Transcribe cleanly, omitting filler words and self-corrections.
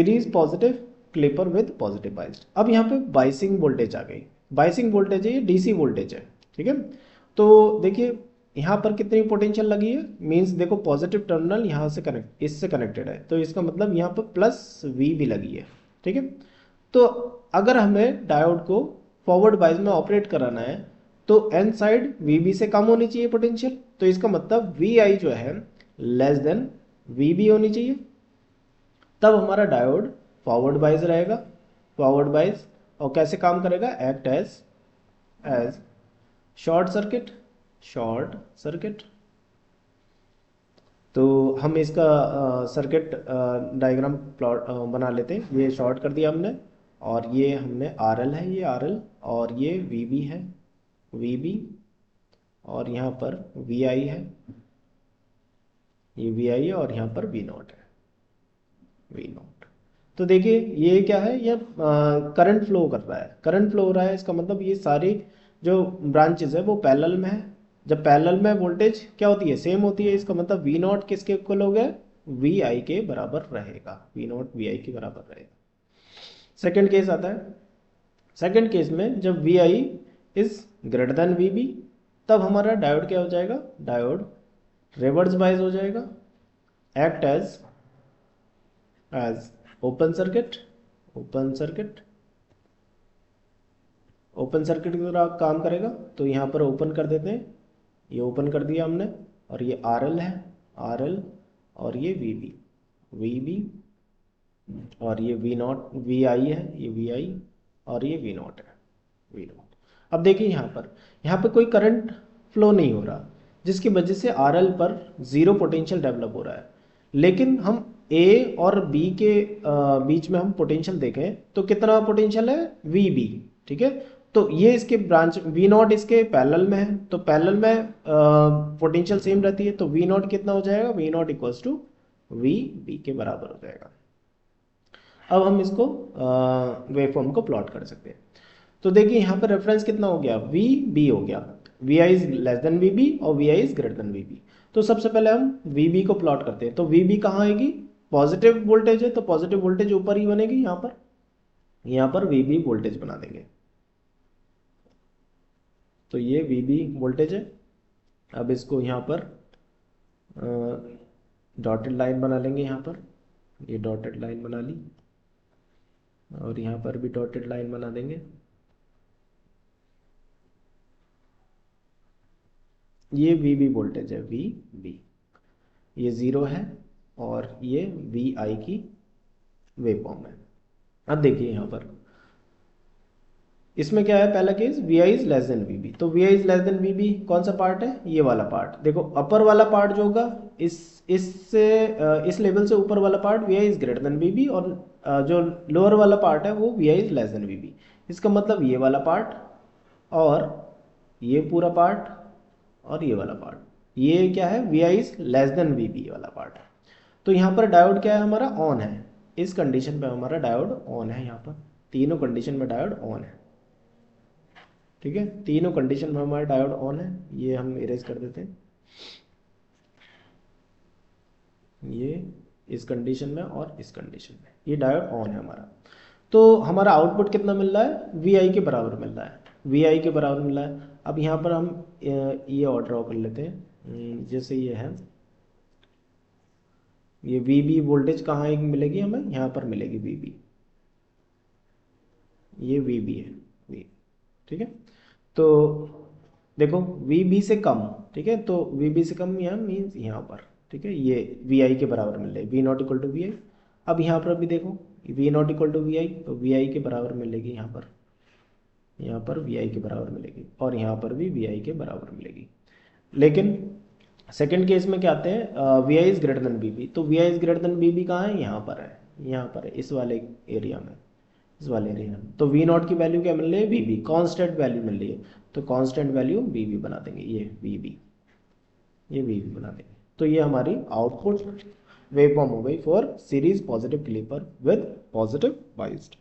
Series positive clipper with positive biased. अब यहाँ पे बाइसिंग वोल्टेज आ गई। बाइसिंग वोल्टेज है, ये डीसी वोल्टेज है, ठीक है। तो देखिए यहाँ पर कितनी पोटेंशियल लगी है, मींस देखो पॉजिटिव टर्मिनल यहाँ से कनेक्ट, इससे कनेक्टेड है, तो इसका मतलब यहाँ पर प्लस वी भी लगी है, ठीक है। तो अगर हमें डायोड को फॉरवर्ड बाइस में ऑपरेट कराना है तो एन साइड वीबी से कम होनी चाहिए पोटेंशियल, तो इसका मतलब वी आई जो है लेस देन वीबी होनी चाहिए, तब हमारा डायोड फॉरवर्ड बाइस रहेगा। फॉरवर्ड बाइस और कैसे काम करेगा, act as short circuit, short circuit. तो हम इसका सर्किट डायग्राम प्लॉट बना लेते हैं। ये शॉर्ट कर दिया हमने, और ये हमने आर एल है, ये आर एल, और ये वी बी है, वी बी, और यहाँ पर वी आई है, ये वी आई है, और यहाँ पर वी नॉट है, वी नॉट। तो देखिए ये क्या है, ये करंट फ्लो कर रहा है, करंट फ्लो हो रहा है, इसका मतलब ये सारी जो ब्रांचेज है वो पैरेलल में है। जब पैरेलल में वोल्टेज क्या होती है, सेम होती है, इसका मतलब वी नॉट किसके इक्वल हो गया, वी आई के बराबर रहेगा, वी नॉट वी आई के बराबर रहेगा। सेकंड केस आता है, सेकंड केस में जब V I is greater than V B, तब हमारा डायोड क्या हो जाएगा, डायोड रिवर्स बाइस हो जाएगा, act as open circuit, open circuit, open circuit की तरह काम करेगा। तो यहाँ पर ओपन कर देते हैं, ये ओपन कर दिया हमने, और ये आर एल है, आर एल, और ये वी बी, वी बी, और ये वी नॉट वी आई है, ये वी आई, और ये वी नॉट है, वी नॉट। अब देखिए यहाँ पर कोई करंट फ्लो नहीं हो रहा, जिसकी वजह से आर एल पर ज़ीरो पोटेंशियल डेवलप हो रहा है। लेकिन हम ए और बी के बीच में हम पोटेंशियल देखें तो कितना पोटेंशियल है, वी बी, ठीक है। तो ये इसके ब्रांच वी नॉट इसके पैरेलल में है, तो पैरेलल में पोटेंशियल सेम रहती है, तो वी नॉट कितना हो जाएगा, V naught equals to V B के बराबर हो जाएगा। अब हम इसको वेवफॉर्म को प्लॉट कर सकते हैं। तो देखिए यहाँ पर रेफरेंस कितना हो गया, वी बी हो गया, V I is less than V B और V I is greater than V B. तो सबसे पहले हम वी बी को प्लॉट करते हैं। तो वी बी कहाँ आएगी, पॉजिटिव वोल्टेज है, तो पॉजिटिव वोल्टेज ऊपर ही बनेगी, यहाँ पर वी बी वोल्टेज बना देंगे। तो ये वी बी वोल्टेज है। अब इसको यहाँ पर डॉटेड लाइन बना लेंगे, यहाँ पर ये डॉटेड लाइन बना ली, और यहाँ पर भी डॉटेड लाइन बना देंगे। ये वी बी वोल्टेज है, वी बी, ये ज़ीरो है, और ये वी आई की वेवफॉर्म है। अब देखिए यहाँ पर इसमें क्या है, पहला case V I is less than V B. तो V I is less than V B कौन सा पार्ट है, ये वाला पार्ट। देखो अपर वाला पार्ट जो होगा इस लेवल से ऊपर वाला part V I is greater than V B, और जो लोअर वाला पार्ट है वो V I is less than V B. इसका मतलब ये वाला पार्ट, और ये पूरा पार्ट, और ये वाला पार्ट, ये क्या है, V I is less than V B वाला पार्ट है। तो यहाँ पर डायोड क्या है, हमारा ऑन है, इस कंडीशन पे हमारा डायोड ऑन है। यहाँ पर तीनों कंडीशन में डायोड ऑन है, ठीक है, तीनों कंडीशन में हमारा डायोड ऑन है। ये हम इरेज कर देते हैं, ये इस कंडीशन में और इस कंडीशन में ये डायोड ऑन है हमारा। तो हमारा आउटपुट कितना मिल रहा है, वी आई के बराबर मिल रहा है, वी आई के बराबर मिल रहा है। अब यहाँ पर हम ये और ड्रॉ कर लेते हैं, जैसे ये है, ये वी बी वोल्टेज कहाँ मिलेगी हमें, यहाँ पर मिलेगी वी बी, ये वी बी है, वी, ठीक है। तो देखो वी बी से कम, ठीक है, तो वी बी से कम यहाँ मीन्स यहाँ पर, ठीक है, ये वी आई के बराबर मिल रही है, V not equal to V I. अब यहाँ पर भी देखो V not equal to V I, तो वी आई के बराबर मिलेगी, यहाँ पर वी आई के बराबर मिलेगी, और यहाँ पर भी वी आई के बराबर मिलेगी। लेकिन सेकंड केस में क्या आते हैं, V I is greater than B B. तो V I is greater than B B कहाँ है, यहाँ पर है, यहाँ पर है, इस वाले एरिया में, इस वाले एरिया में। तो वी नॉट की वैल्यू क्या मिल रही है, वी बी, कॉन्स्टेंट वैल्यू मिल रही है, तो कॉन्स्टेंट वैल्यू वी बी बना देंगे, ये वी बी, ये वी बी बना देंगे। तो ये हमारी आउटपुट वेवफॉर्म हो गई for series positive clipper with positive biased.